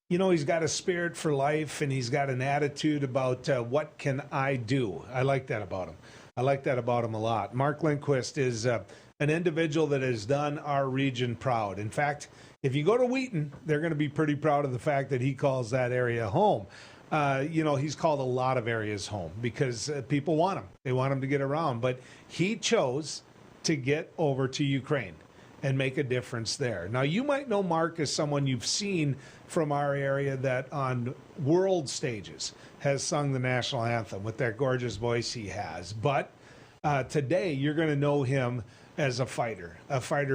He's got a spirit for life, and he's got an attitude about what can I do. I like that about him. I like that about him a lot. Mark Lindquist is an individual that has done our region proud. In fact, if you go to Wheaton, they're going to be pretty proud of the fact that he calls that area home. He's called a lot of areas home because people want him. They want him to get around. But he chose to get over to Ukraine and make a difference there. Now, you might know Mark as someone you've seen from our area that on world stages has sung the national anthem with that gorgeous voice he has. But today, you're going to know him as a fighter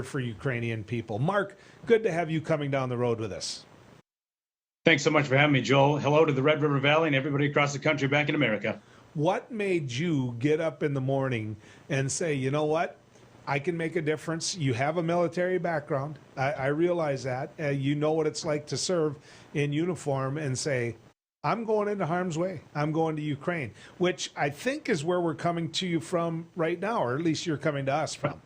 for Ukrainian people. Mark, good to have you coming down the road with us. Thanks so much for having me, Joel. Hello to the Red River Valley and everybody across the country back in America. What made you get up in the morning and say, you know what? I can make a difference. You have a military background. I realize that. You know what it's like to serve in uniform and say, I'm going into harm's way. I'm going to Ukraine, which I think is where we're coming to you from right now, or at least you're coming to us from.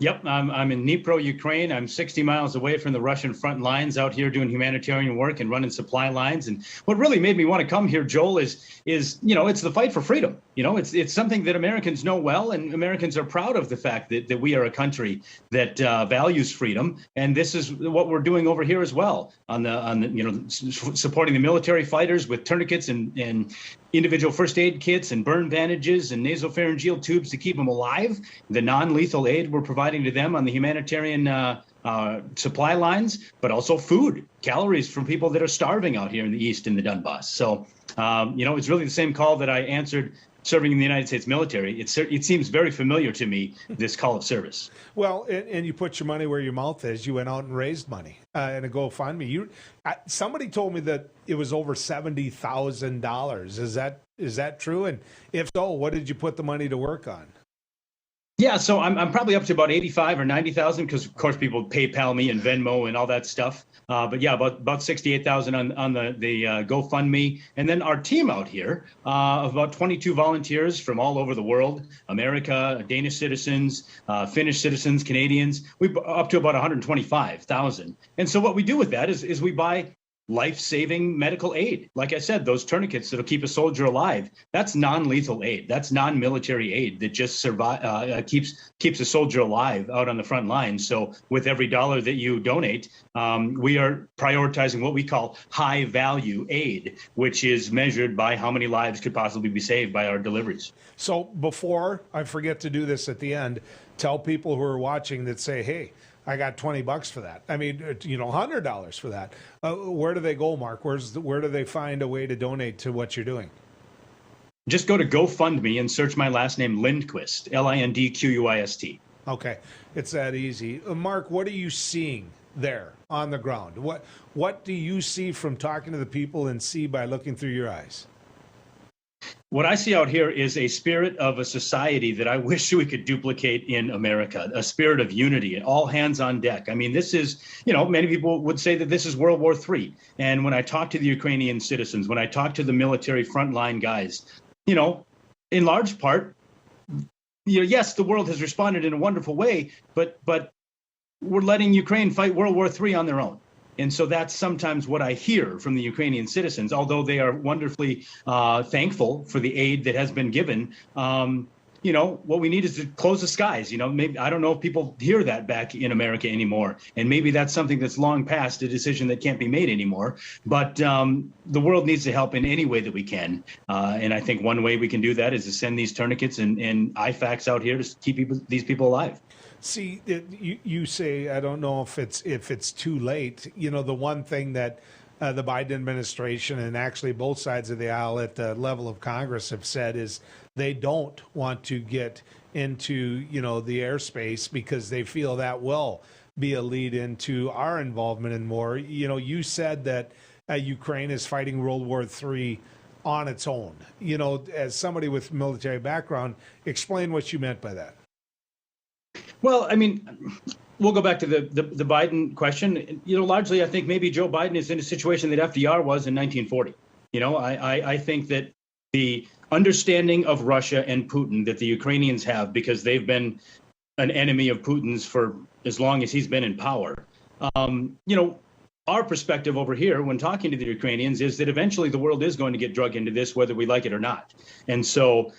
Yep, I'm in Dnipro, Ukraine. I'm 60 miles away from the Russian front lines out here doing humanitarian work and running supply lines. And what really made me want to come here, Joel, is it's the fight for freedom. It's something that Americans know well, and Americans are proud of the fact that we are a country that values freedom. And this is what we're doing over here as well on the supporting the military fighters with tourniquets and individual first aid kits and burn bandages and nasopharyngeal tubes to keep them alive. The non-lethal aid we're providing to them on the humanitarian supply lines, but also food, calories from people that are starving out here in the East in the Donbass. So, it's really the same call that I answered serving in the United States military. It seems very familiar to me, this call of service. Well, and you put your money where your mouth is. You went out and raised money in a GoFundMe. Somebody told me that it was over $70,000. Is that true? And if so, what did you put the money to work on? Yeah, so I'm probably up to about 85 or 90,000 because, of course, people PayPal me and Venmo and all that stuff. But yeah, about 68,000 on the GoFundMe. And then our team out here of about 22 volunteers from all over the world, America, Danish citizens, Finnish citizens, Canadians, we up to about 125,000. And so what we do with that is we buy life-saving medical aid. Like I said, those tourniquets that'll keep a soldier alive, that's non-lethal aid. That's non-military aid that just keeps a soldier alive out on the front line. So with every dollar that you donate, we are prioritizing what we call high-value aid, which is measured by how many lives could possibly be saved by our deliveries. So before I forget to do this at the end, tell people who are watching that say, hey, I got $20 for that. I mean, $100 for that. Where do they go, Mark? Where do they find a way to donate to what you're doing? Just go to GoFundMe and search my last name, Lindquist, Lindquist. Okay, it's that easy. Mark, what are you seeing there on the ground? What do you see from talking to the people and see by looking through your eyes? What I see out here is a spirit of a society that I wish we could duplicate in America, a spirit of unity and all hands on deck. I mean, this is, many people would say that this is World War III. And when I talk to the Ukrainian citizens, when I talk to the military frontline guys, in large part, yes, the world has responded in a wonderful way, but we're letting Ukraine fight World War III on their own. And so that's sometimes what I hear from the Ukrainian citizens, although they are wonderfully thankful for the aid that has been given. What we need is to close the skies. Maybe I don't know if people hear that back in America anymore. And maybe that's something that's long past, a decision that can't be made anymore. But the world needs to help in any way that we can. And I think one way we can do that is to send these tourniquets and IFACs out here to keep these people alive. See, you say, I don't know if it's too late. The one thing that the Biden administration and actually both sides of the aisle at the level of Congress have said is they don't want to get into, the airspace because they feel that will be a lead into our involvement in war. You said that Ukraine is fighting World War III on its own. As somebody with military background, explain what you meant by that. Well, I mean, we'll go back to the Biden question. Largely, I think maybe Joe Biden is in a situation that FDR was in 1940. I think that the understanding of Russia and Putin that the Ukrainians have, because they've been an enemy of Putin's for as long as he's been in power, our perspective over here when talking to the Ukrainians is that eventually the world is going to get drug into this, whether we like it or not. And so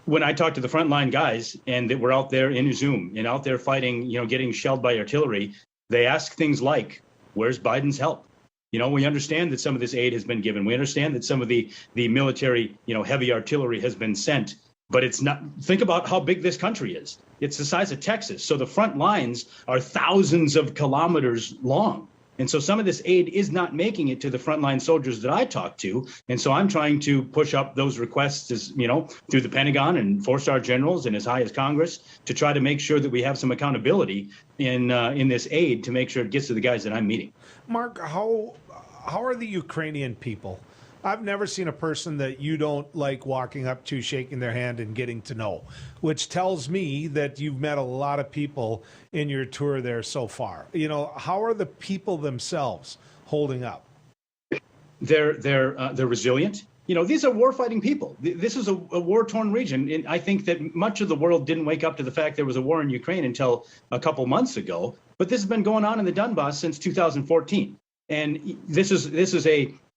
when I talk to the frontline guys and that we're out there in Zoom and out there fighting, getting shelled by artillery, they ask things like, where's Biden's help? We understand that some of this aid has been given. We understand that some of the military, heavy artillery has been sent. But it's not, think about how big this country is. It's the size of Texas. So the front lines are thousands of kilometers long. And so some of this aid is not making it to the frontline soldiers that I talk to. And so I'm trying to push up those requests, through the Pentagon and four-star generals and as high as Congress to try to make sure that we have some accountability in this aid to make sure it gets to the guys that I'm meeting. Mark, how are the Ukrainian people? I've never seen a person that you don't like walking up to, shaking their hand and getting to know, which tells me that you've met a lot of people in your tour there so far. How are the people themselves holding up? They're resilient. These are war-fighting people. This is a war-torn region. And I think that much of the world didn't wake up to the fact there was a war in Ukraine until a couple months ago. But this has been going on in the Donbass since 2014. And this is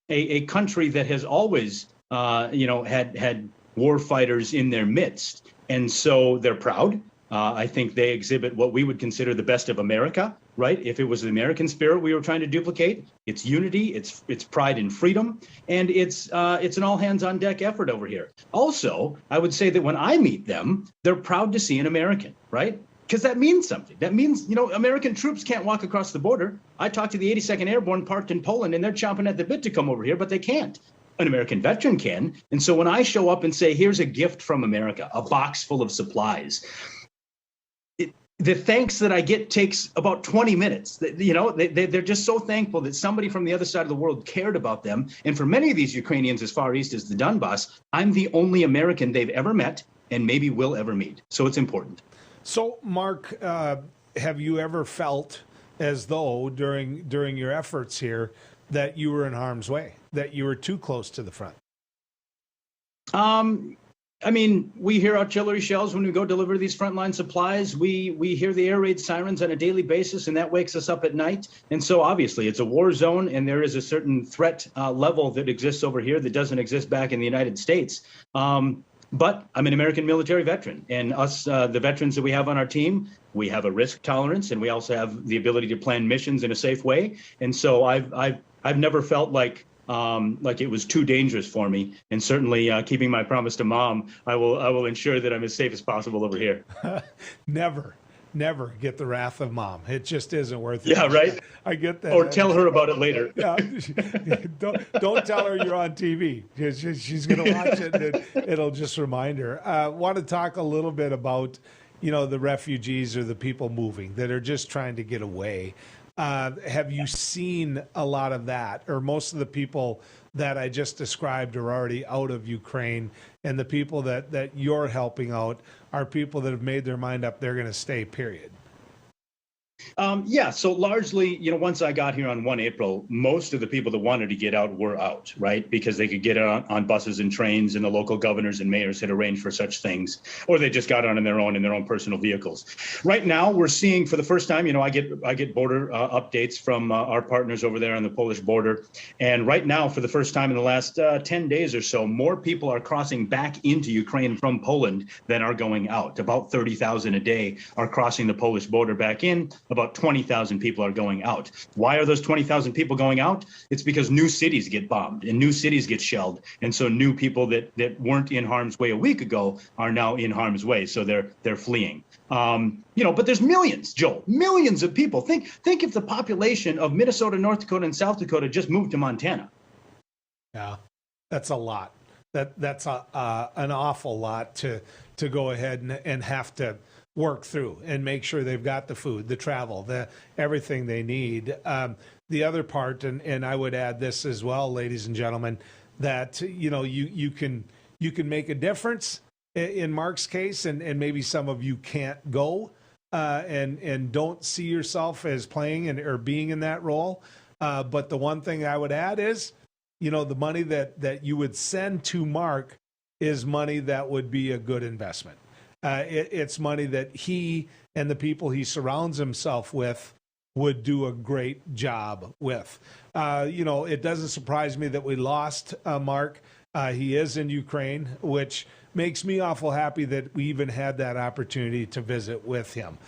a country that has always, had war fighters in their midst. And so they're proud. I think they exhibit what we would consider the best of America, right? If it was the American spirit we were trying to duplicate, it's unity, it's pride in freedom, and it's an all hands on deck effort over here. Also, I would say that when I meet them, they're proud to see an American, right? Because that means something. That means, American troops can't walk across the border. I talked to the 82nd Airborne parked in Poland, and they're chomping at the bit to come over here, but they can't. An American veteran can. And so when I show up and say, here's a gift from America, a box full of supplies, the thanks that I get takes about 20 minutes. They're just so thankful that somebody from the other side of the world cared about them. And for many of these Ukrainians as far east as the Donbass, I'm the only American they've ever met and maybe will ever meet. So it's important. So, Mark, have you ever felt as though during your efforts here that you were in harm's way, that you were too close to the front? We hear artillery shells when we go deliver these frontline supplies. We hear the air raid sirens on a daily basis, and that wakes us up at night. And so obviously it's a war zone, and there is a certain threat level that exists over here that doesn't exist back in the United States. But I'm an American military veteran, and us, the veterans that we have on our team, we have a risk tolerance, and we also have the ability to plan missions in a safe way. And so I've never felt like it was too dangerous for me. And certainly, keeping my promise to Mom, I will ensure that I'm as safe as possible over here. Never get the wrath of Mom. It just isn't worth it. Yeah, right. I get that. Or tell her about it later. Yeah. Don't tell her you're on TV. She's going to watch it, and it'll just remind her. Want to talk a little bit about, the refugees or the people moving that are just trying to get away. Have you seen a lot of that, or most of the people that I just described are already out of Ukraine, and the people that you're helping out are people that have made their mind up they're going to stay, period? So largely, once I got here on 1 April, most of the people that wanted to get out were out, right? Because they could get on buses and trains, and the local governors and mayors had arranged for such things, or they just got on their own personal vehicles. Right now, we're seeing for the first time, I get border updates from our partners over there on the Polish border. And right now, for the first time in the last 10 days or so, more people are crossing back into Ukraine from Poland than are going out. About 30,000 a day are crossing the Polish border back in. About 20,000 people are going out. Why are those 20,000 people going out? It's because new cities get bombed and new cities get shelled. And so new people that weren't in harm's way a week ago are now in harm's way. So they're fleeing. But there's millions, Joel, millions of people. Think if the population of Minnesota, North Dakota, and South Dakota just moved to Montana. Yeah, that's a lot. That's an awful lot to go ahead and have to work through and make sure they've got the food, the travel, everything they need. The other part, and I would add this as well, ladies and gentlemen, that you can make a difference in Mark's case, and maybe some of you can't go and don't see yourself as playing or being in that role. But the one thing I would add is, the money that you would send to Mark is money that would be a good investment. It's money that he and the people he surrounds himself with would do a great job with. It doesn't surprise me that we lost Mark. He is in Ukraine, which makes me awful happy that we even had that opportunity to visit with him.